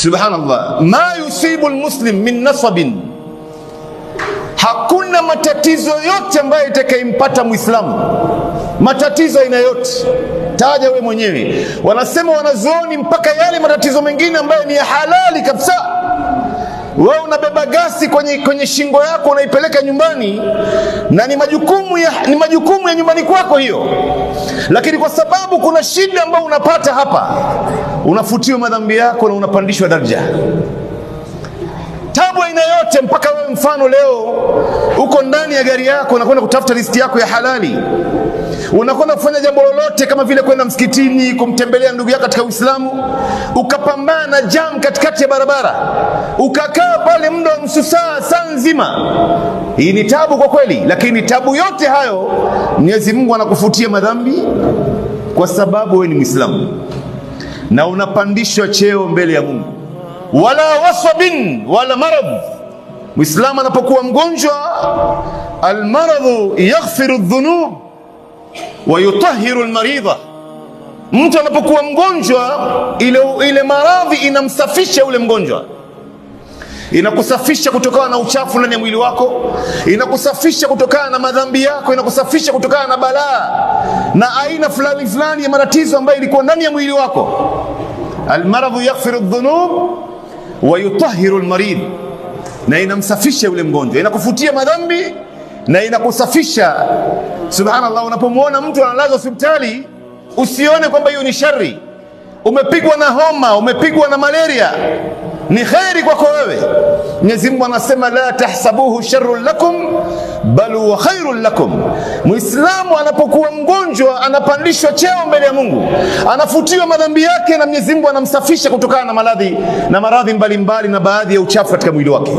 Subhanallah, ma yusibu almuslim min nasabin, hakuna matatizo yote ambayo itakayempata Muislamu, matatizo aina yote. Taja we mwenyewe. Wanasema wanazuoni mpaka yale matatizo mengine ambayo ni ya halali kabisa. Wewe unabeba gasi kwenye shingo yako unaipeleka nyumbani, na ni majukumu ya nyumbani kwako hiyo, lakini kwa sababu kuna shida ambayo unapata hapa, unafutiwa madhambi yako na unapandishwa daraja. Tabu aina yote, mpaka wewe mfano leo uko ndani ya gari yako unakwenda kutafuta riziki yako ya halali, unakwenda kufanya jambo lolote kama vile kwenda msikitini, kumtembelea ndugu yako katika Uislamu, ukapambana na jam katikati ya barabara, ukakaa pale muda wa nusu saa nzima. Hii ni tabu kwa kweli, lakini tabu yote hayo Mwenyezi Mungu anakufutia madhambi kwa sababu wewe ni Muislamu na unapandishwa cheo mbele ya Mungu. Wala wasabin wala marad. Muislamu anapokuwa mgonjwa, almaradhu yaghfiru dhunub wa yutahhiru almaridha. Mtu anapokuwa mgonjwa, ile maradhi inamsafisha ule mgonjwa, inakusafisha kutokana na uchafu ndani ya mwili wako, inakusafisha kutokana na madhambi yako, inakusafisha kutokana na balaa na aina fulani ya matatizo ambayo ilikuwa ndani ya mwili wako. Almaradhu yaghfiru dhunub wa yutahhiru almarid, na inamsafisha yule mgonjwa, inakufutia madhambi na inakusafisha. Subhanallah, unapomwona mtu analazwa hospitali usione kwamba hiyo ni shari. Umepigwa na homa, umepigwa na malaria, ni khairi kwako wewe. Mwenyezi Mungu anasema la tahsabuhu sharrun lakum bal huwa khairun lakum. Muislamu anapokuwa mgonjwa anapandishwa cheo mbele ya Mungu, anafutiwa madhambi yake na Mwenyezi Mungu anamsafisha kutokana na maradhi mbalimbali na baadhi ya uchafu katika mwili wake.